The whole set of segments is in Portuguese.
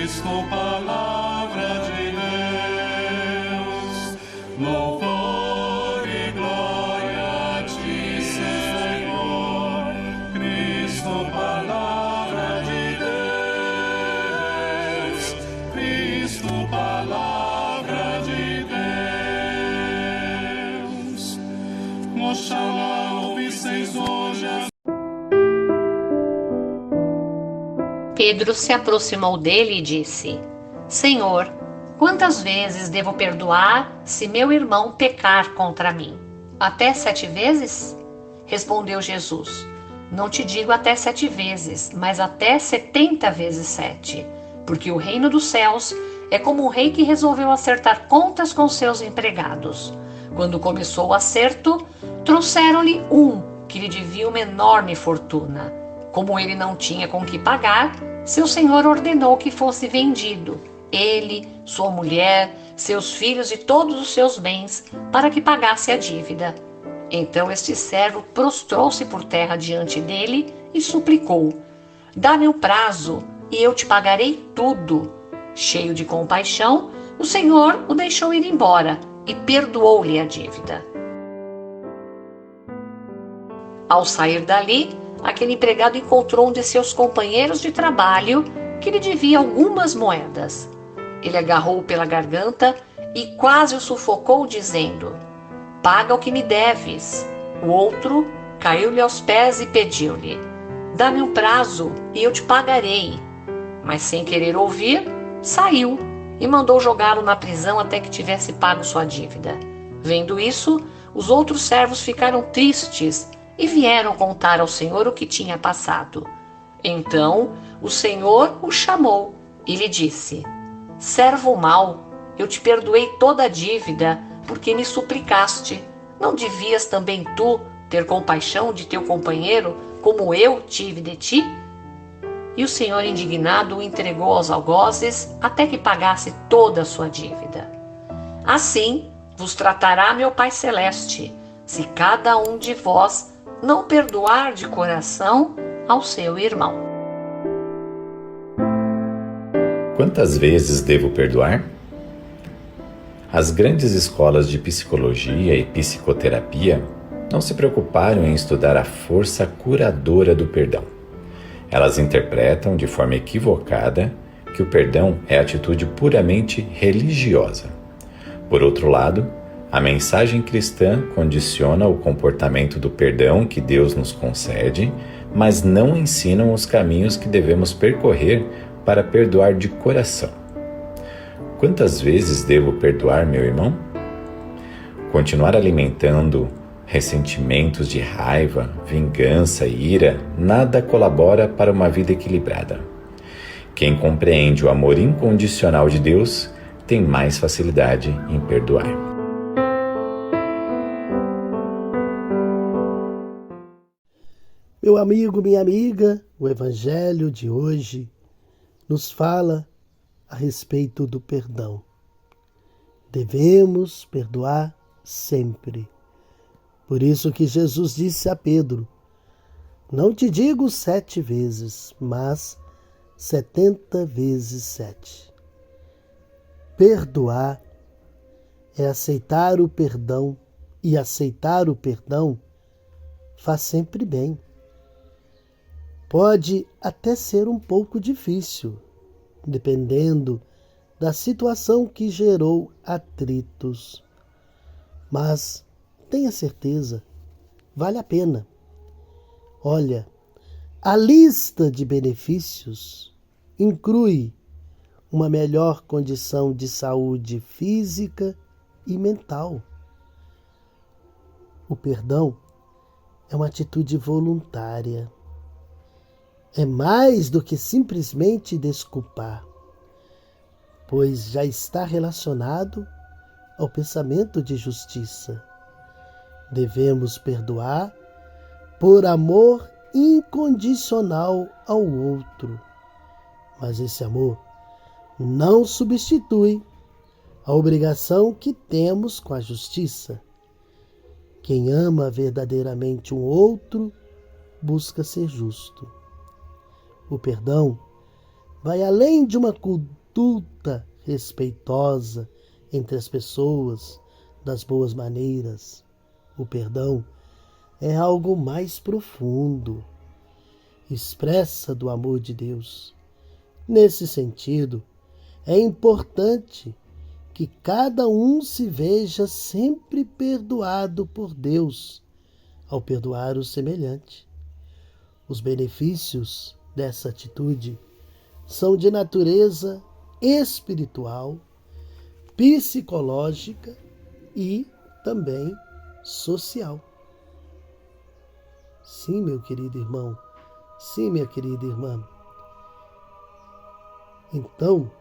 Cristo, palavra de Deus, louvor e glória a ti, Senhor. Cristo, palavra de Deus, Cristo, palavra de Deus. Oxalá ouvisseis hoje a... Pedro se aproximou dele e disse: Senhor, quantas vezes devo perdoar se meu irmão pecar contra mim? Até 7 vezes? Respondeu Jesus: Não te digo até 7 vezes, mas até 70 vezes 7. Porque o reino dos céus é como um rei que resolveu acertar contas com seus empregados. Quando começou o acerto, trouxeram-lhe um que lhe devia uma enorme fortuna. Como ele não tinha com que pagar, seu senhor ordenou que fosse vendido, ele, sua mulher, seus filhos e todos os seus bens, para que pagasse a dívida. Então este servo prostrou-se por terra diante dele e suplicou: Dá-me um prazo e eu te pagarei tudo. Cheio de compaixão, o senhor o deixou ir embora e perdoou-lhe a dívida. Ao sair dali, aquele empregado encontrou um de seus companheiros de trabalho que lhe devia algumas moedas. Ele agarrou-o pela garganta e quase o sufocou, dizendo: Paga o que me deves. O outro caiu-lhe aos pés e pediu-lhe: Dá-me um prazo e eu te pagarei. Mas sem querer ouvir, saiu e mandou jogá-lo na prisão até que tivesse pago sua dívida. Vendo isso, os outros servos ficaram tristes e vieram contar ao Senhor o que tinha passado. Então o Senhor o chamou e lhe disse: Servo mau, eu te perdoei toda a dívida, porque me suplicaste. Não devias também tu ter compaixão de teu companheiro, como eu tive de ti? E o Senhor, indignado, o entregou aos algozes até que pagasse toda a sua dívida. Assim vos tratará meu Pai Celeste, se cada um de vós não perdoar de coração ao seu irmão. Quantas vezes devo perdoar? As grandes escolas de psicologia e psicoterapia não se preocuparam em estudar a força curadora do perdão. Elas interpretam de forma equivocada que o perdão é atitude puramente religiosa. Por outro lado, a mensagem cristã condiciona o comportamento do perdão que Deus nos concede, mas não ensinam os caminhos que devemos percorrer para perdoar de coração. Quantas vezes devo perdoar meu irmão? Continuar alimentando ressentimentos de raiva, vingança e ira nada colabora para uma vida equilibrada. Quem compreende o amor incondicional de Deus tem mais facilidade em perdoar. Meu amigo, minha amiga, o Evangelho de hoje nos fala a respeito do perdão. Devemos perdoar sempre. Por isso que Jesus disse a Pedro: Não te digo 7 vezes, mas 70 vezes 7. Perdoar é aceitar o perdão, e aceitar o perdão faz sempre bem. Pode até ser um pouco difícil, dependendo da situação que gerou atritos. Mas tenha certeza, vale a pena. Olha, a lista de benefícios inclui uma melhor condição de saúde física e mental. O perdão é uma atitude voluntária. É mais do que simplesmente desculpar, pois já está relacionado ao pensamento de justiça. Devemos perdoar por amor incondicional ao outro, mas esse amor não substitui a obrigação que temos com a justiça. Quem ama verdadeiramente um outro busca ser justo. O perdão vai além de uma conduta respeitosa entre as pessoas, das boas maneiras. O perdão é algo mais profundo, expressa do amor de Deus. Nesse sentido, é importante que cada um se veja sempre perdoado por Deus ao perdoar o semelhante. Os benefícios dessa atitude são de natureza espiritual, psicológica e também social. Sim, meu querido irmão, sim, minha querida irmã. Então,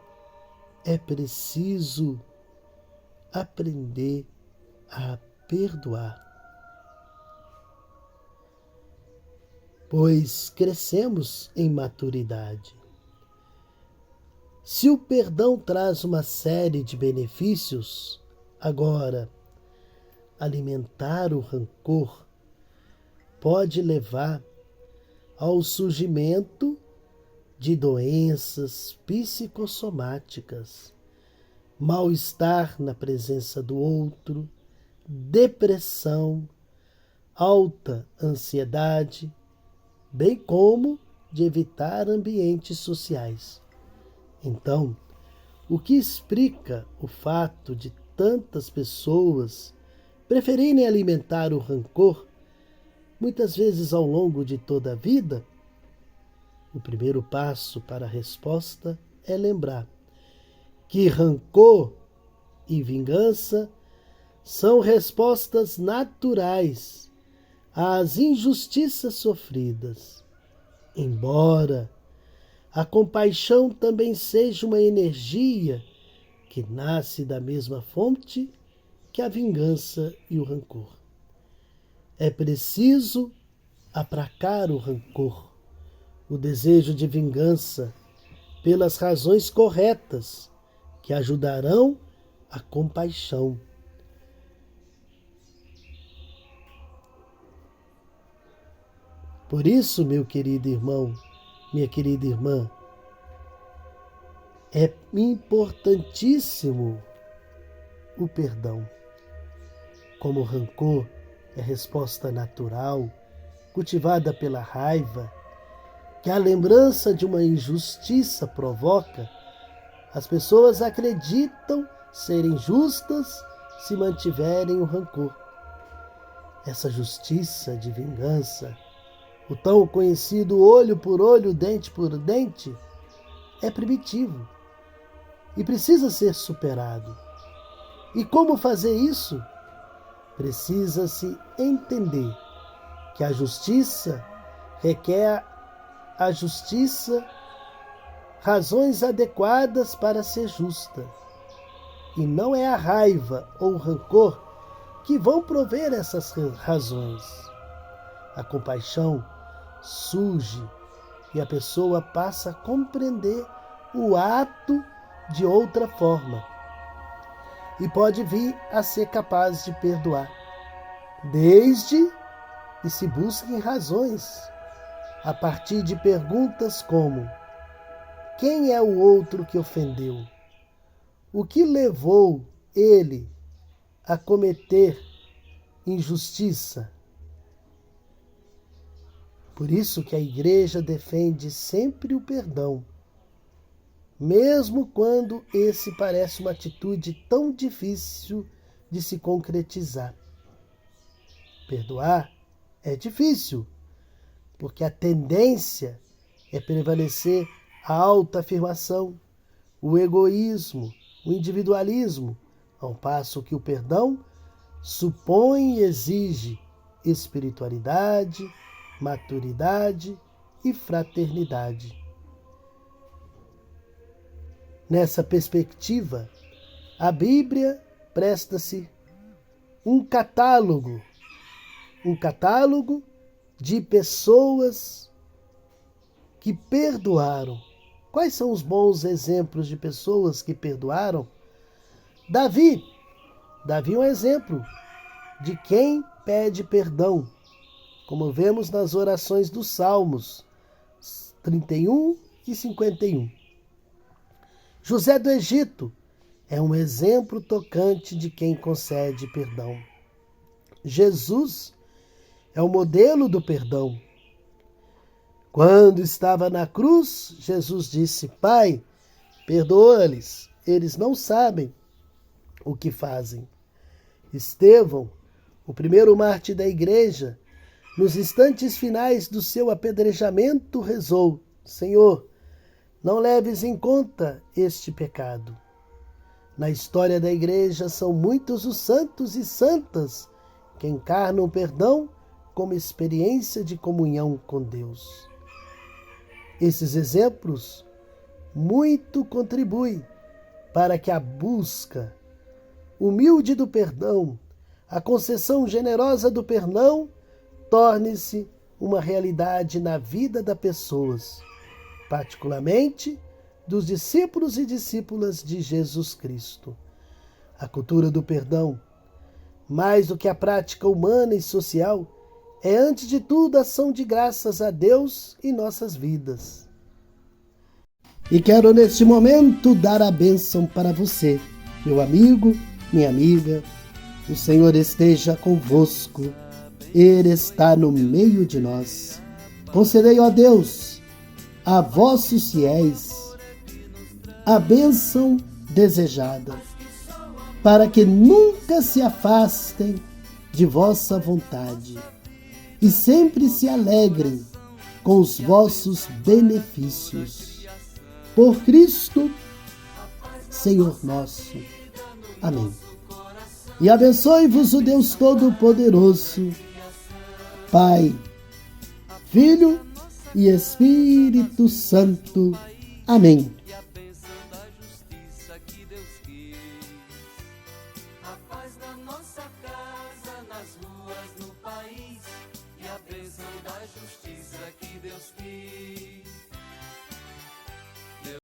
é preciso aprender a perdoar, pois crescemos em maturidade. Se o perdão traz uma série de benefícios, agora, alimentar o rancor pode levar ao surgimento de doenças psicossomáticas, mal-estar na presença do outro, depressão, alta ansiedade, bem como de evitar ambientes sociais. Então, o que explica o fato de tantas pessoas preferirem alimentar o rancor, muitas vezes ao longo de toda a vida? O primeiro passo para a resposta é lembrar que rancor e vingança são respostas naturais às injustiças sofridas. Embora a compaixão também seja uma energia que nasce da mesma fonte que a vingança e o rancor. É preciso aplacar o rancor, o desejo de vingança, pelas razões corretas que ajudarão a compaixão. Por isso, meu querido irmão, minha querida irmã, é importantíssimo o perdão. Como o rancor é resposta natural, cultivada pela raiva, que a lembrança de uma injustiça provoca, as pessoas acreditam serem justas se mantiverem o rancor. Essa justiça de vingança, o tão conhecido olho por olho, dente por dente, é primitivo e precisa ser superado. E como fazer isso? Precisa-se entender que a justiça requer a justiça razões adequadas para ser justa. E não é a raiva ou o rancor que vão prover essas razões. A compaixão surge e a pessoa passa a compreender o ato de outra forma. E pode vir a ser capaz de perdoar, desde que se busquem razões, a partir de perguntas como: quem é o outro que ofendeu? O que levou ele a cometer injustiça? Por isso que a Igreja defende sempre o perdão, mesmo quando esse parece uma atitude tão difícil de se concretizar. Perdoar é difícil, porque a tendência é prevalecer a autoafirmação, o egoísmo, o individualismo, ao passo que o perdão supõe e exige espiritualidade, maturidade e fraternidade. Nessa perspectiva, a Bíblia presta-se um catálogo de pessoas que perdoaram. Quais são os bons exemplos de pessoas que perdoaram? Davi é um exemplo de quem pede perdão, como vemos nas orações dos Salmos 31 e 51. José do Egito é um exemplo tocante de quem concede perdão. Jesus é o modelo do perdão. Quando estava na cruz, Jesus disse: Pai, perdoa-lhes, eles não sabem o que fazem. Estevão, o primeiro mártir da igreja, nos instantes finais do seu apedrejamento, rezou: Senhor, não leves em conta este pecado. Na história da igreja são muitos os santos e santas que encarnam o perdão como experiência de comunhão com Deus. Esses exemplos muito contribuem para que a busca humilde do perdão, a concessão generosa do perdão, torne-se uma realidade na vida das pessoas, particularmente dos discípulos e discípulas de Jesus Cristo. A cultura do perdão, mais do que a prática humana e social, é antes de tudo ação de graças a Deus em nossas vidas. E quero neste momento dar a bênção para você, meu amigo, minha amiga. O Senhor esteja convosco, Ele está no meio de nós. Concedei, ó Deus, a vossos fiéis a bênção desejada, para que nunca se afastem de vossa vontade e sempre se alegrem com os vossos benefícios. Por Cristo, Senhor nosso. Amém. E abençoe-vos o Deus Todo-Poderoso, Pai, Filho e Espírito Santo. Amém. A paz na nossa casa, nas ruas, no país, e a bênção da justiça que Deus quis.